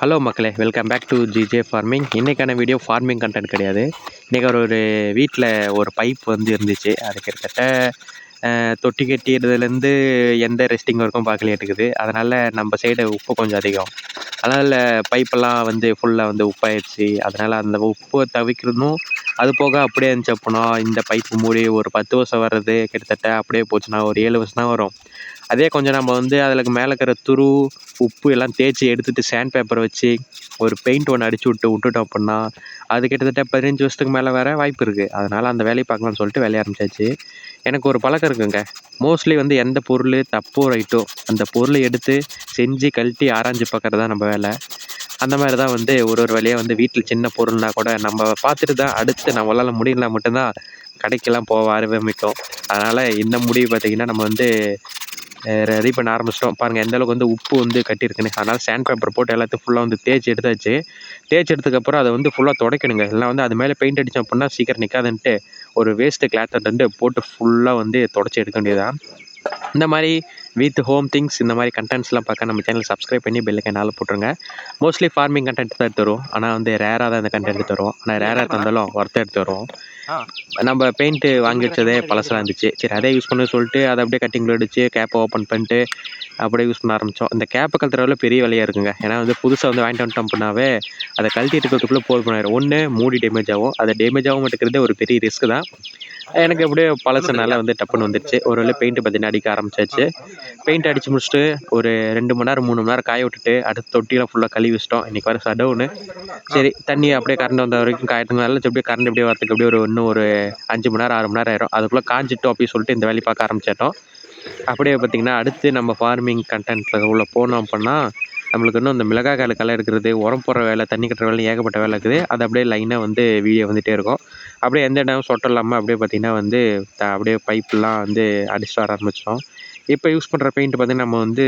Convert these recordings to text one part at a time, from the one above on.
Hello மக்களே, welcome back to GJ farming. இன்றைக்கான வீடியோ ஃபார்மிங் கண்டென்ட் கிடையாது. இன்றைக்கி ஒரு வீட்டில் ஒரு பைப் வந்து இருந்துச்சு. அது கிட்டத்தட்ட தொட்டி கட்டிடுறதுலேருந்து எந்த ரெஸ்டிங் வரைக்கும் பார்க்கலையாட்டுக்குது. அதனால் நம்ம சைடு உப்பு கொஞ்சம் அதிகம். அதனால் பைப்பெல்லாம் வந்து ஃபுல்லாக வந்து உப்பாயிடுச்சு. அதனால் அந்த உப்பை தவிர்க்கணும். அது போக அப்படியே இருந்துச்சு அப்படின்னா இந்த பைப்பு மூடி ஒரு 10 வருஷம் வர்றது கிட்டத்தட்ட அப்படியே போச்சுன்னா ஒரு 7 வருஷம் தான் வரும். அதே கொஞ்சம் நம்ம வந்து அதில் மேலே இருக்கிற துரு உப்பு எல்லாம் தேய்ச்சி எடுத்துகிட்டு சாண்ட் பேப்பரை வச்சு ஒரு பெயிண்ட் ஒன்று அடிச்சு விட்டுட்டோம் அப்படின்னா அது கிட்டத்தட்ட 15 வருஷத்துக்கு மேலே வேற வாய்ப்பு இருக்குது. அதனால் அந்த வேலையை பார்க்கலாம்னு சொல்லிட்டு வேலையை ஆரம்பிச்சாச்சு. எனக்கு ஒரு பழக்கம் இருக்குங்க. மோஸ்ட்லி வந்து எந்த பொருள் தப்போ ரைட்டோ அந்த பொருளை எடுத்து செஞ்சு கழட்டி ஆராய்ஞ்சு பார்க்குறது தான் நம்ம வேலை. அந்த மாதிரி தான் வந்து ஒரு வேலையாக வந்து வீட்டில் சின்ன பொருள்னா கூட நம்ம பார்த்துட்டு தான் அடுத்து நம்மளால் முடியலனா மட்டும்தான் கடைக்கெல்லாம் போக ஆரம்பிக்கும். அதனால் இந்த முடிவு பார்த்திங்கன்னா நம்ம வந்து ரெடி பண்ண ஆரம்பிச்சிட்டோம். பாருங்கள் எந்த அளவுக்கு வந்து உப்பு வந்து கட்டியிருக்குன்னு. அதனால் சாண்ட் பேப்பர் போட்டு எல்லாத்தையும் ஃபுல்லாக வந்து தேய்ச்சி எடுத்தாச்சு. தேய்ச்சி எடுத்ததுக்கப்புறம் அதை வந்து ஃபுல்லாக துடைக்கணுங்க. எல்லாம் வந்து அது மேலே பெயிண்ட் அடித்தோம் அப்படின்னா சீக்கிரம் நிற்காதுன்ட்டு ஒரு வேஸ்ட்டு கிளாத்தை வந்து போட்டு ஃபுல்லாக வந்து தொடச்சி எடுக்க வேண்டியதுதான். இந்த மாதிரி வித் ஹோம் திங்ஸ் இந்த மாதிரி கண்டென்ட்ஸ்லாம் பார்க்க நம்ம சேனல் சப்ஸ்கிரைப் பண்ணி பெல்லுக்கு என்னால் போட்டுருங்க. மோஸ்ட்லி ஃபார்மிங் கண்டென்ட் தான் எடுத்து வரும். ஆனால் வந்து ரேராக தான் இந்த கண்டென்ட் எடுத்து வரும். ஆனால் ரேராக இருந்தாலும் ஒர்த்தாக எடுத்து வரும். நம்ம பெயிண்ட்டு வாங்கி வச்சதே பழசாக இருந்துச்சு. சரி அதே யூஸ் பண்ண சொல்லிட்டு அதை அப்படியே கட்டிங்கில் அடித்து கேப்பை ஓப்பன் பண்ணிட்டு அப்படியே யூஸ் பண்ண ஆரம்பித்தோம். இந்த கேப்பை கழட்டுறதுல பெரிய வேலையாக இருக்குங்க. ஏன்னா வந்து புதுசாக வந்து வாங்கிட்டு வந்துட்டோம் அப்படின்னாவே அதை கழட்டி எடுக்கிறதுக்குள்ளே போல் பண்ணிடும். ஒன்று மூடி டேமேஜ் ஆகும். அதை டேமேஜ் ஆகும் எடுக்கிறதே ஒரு பெரிய ரிஸ்க் தான். எனக்கு எப்படியோ பழசுனால வந்து டப்புன்னு வந்துடுச்சு. ஒரு வேளை பெயிண்ட்டு பார்த்தீங்கன்னா அடிக்க ஆரம்பிச்சாச்சு. பெயிண்ட் அடித்து முடிச்சுட்டு ஒரு 2 மணி நேரம் 3 மணி நேரம் காய விட்டுட்டு அடுத்த தொட்டிலாம் ஃபுல்லாக கழுவி வச்சிட்டோம். இன்றைக்கி வர ஷட்டவுனு. சரி தண்ணி அப்படியே கரண்ட் வந்த வரைக்கும் காயத்துக்கு மேலே அப்படியே கரண்ட் எப்படியே வரதுக்கு அப்படியே இன்னும் ஒரு 5 மணி நேரம் 6 மணி நேரம் ஆயிரும். அதுக்குள்ளே காஞ்சிட்டோம் அப்படின்னு சொல்லிட்டு இந்த வேலையை பார்க்க ஆரம்பிச்சிட்டோம். அப்படியே பார்த்திங்கன்னா அடுத்து நம்ம ஃபார்மிங் கண்டென்ட்டில் உள்ள போனோம் அப்படின்னா நம்மளுக்கு இன்னும் இந்த மிளகாய் களை எடுக்கிறது, உரம் போடுற வேலை, தண்ணி கட்டுற வேலை ஏகப்பட்ட வேலை இருக்குது. அது அப்படியே லைனாக வந்து வீடியோ வந்துகிட்டே இருக்கும். அப்படியே எந்த இடம் சொட்டம் இல்லாமல் அப்படியே பார்த்திங்கன்னா வந்து அப்படியே பைப்லாம் வந்து அடிச்சுட்டு வர ஆரம்பிச்சிட்டோம். இப்போ யூஸ் பண்ணுற பெயிண்ட் பார்த்திங்கன்னா நம்ம வந்து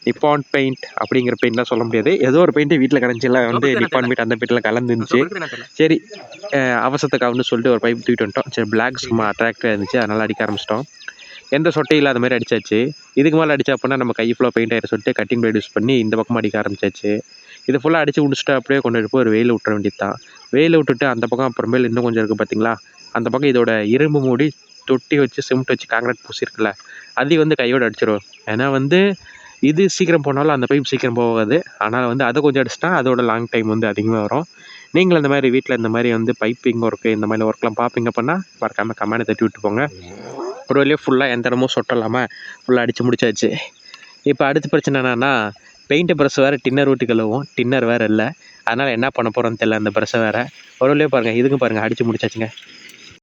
நிப்பான் பெயிண்ட் அப்படிங்கிற பெயிண்ட்லாம் சொல்ல முடியாது. ஏதோ ஒரு பெயிண்ட்டு வீட்டில் கிடச்சிலாம் வந்து நிப்பான் பெயிண்ட் அந்த பெயிண்ட்லாம் கலந்துருந்துச்சு. சரி அவசரத்துக்காகனு சொல்லிட்டு ஒரு பைப் தூக்கிட்டு வந்துட்டோம். சரி பிளாக் சும்மா அட்ராக்டாக இருந்துச்சு. அதனால் அடிக்க ஆரம்பிச்சிட்டோம். எந்த சொட்டையும் இல்லாத மாதிரி அடித்தாச்சு. இதுக்கு மேலே அடித்தா அப்படின்னா நம்ம கை ஃபுல்லாக பெயிண்ட் ஆகிட சொல்லிட்டு கட்டிங் பிளேட் யூஸ் பண்ணி இந்த பக்கம் அடிக்க ஆரம்பிச்சாச்சு. இது ஃபுல்லாக அடித்து முடிச்சுட்டு அப்படியே கொண்டு போய் ஒரு வெயில் விட்டுற வேண்டியது தான். வெயில் விட்டுட்டு அந்த பக்கம் அப்புறமேல் இன்னும் கொஞ்சம் இருக்குது பார்த்திங்களா, அந்த பக்கம் இதோட இரும்பு மூடி தொட்டி வச்சு சிமெண்ட் வச்சு காங்கிரீட் பூசிருக்குல்ல அது வந்து கையோடு அடிச்சிடும். ஏன்னா வந்து இது சீக்கிரம் போனாலும் அந்த பைப் சீக்கிரம் போகாது. ஆனால் வந்து அதை கொஞ்சம் அடிச்சிட்டா அதோட லாங் டைம் வந்து அதிகமாக வரும். நீங்களும் இந்த மாதிரி வீட்டில் இந்த மாதிரி வந்து பைப்பிங் ஒர்க்கு இந்த மாதிரி ஒர்க்லாம் பார்ப்பீங்க அப்படின்னா மறக்காமல் கமெண்டை தட்டி விட்டு போங்க. ஒரு வழியாக ஃபுல்லாக எந்த இடமும் சொட்டம் இல்லாமல் ஃபுல்லாக அடித்து முடிச்சாச்சு. இப்போ அடுத்த பிரச்சனை என்னென்னா பெயிண்ட்டு ப்ரஷ் வேறு டின்னர் ஊட்டி கழுவும். டின்னர் வேறு இல்லை. அதனால் என்ன பண்ண போகிறோன்னு தெரியல. அந்த ப்ரஷ்ஷை வேறு ஒரு வழியாக பாருங்கள். இதுக்கும் பாருங்கள் அடித்து முடிச்சாச்சுங்க.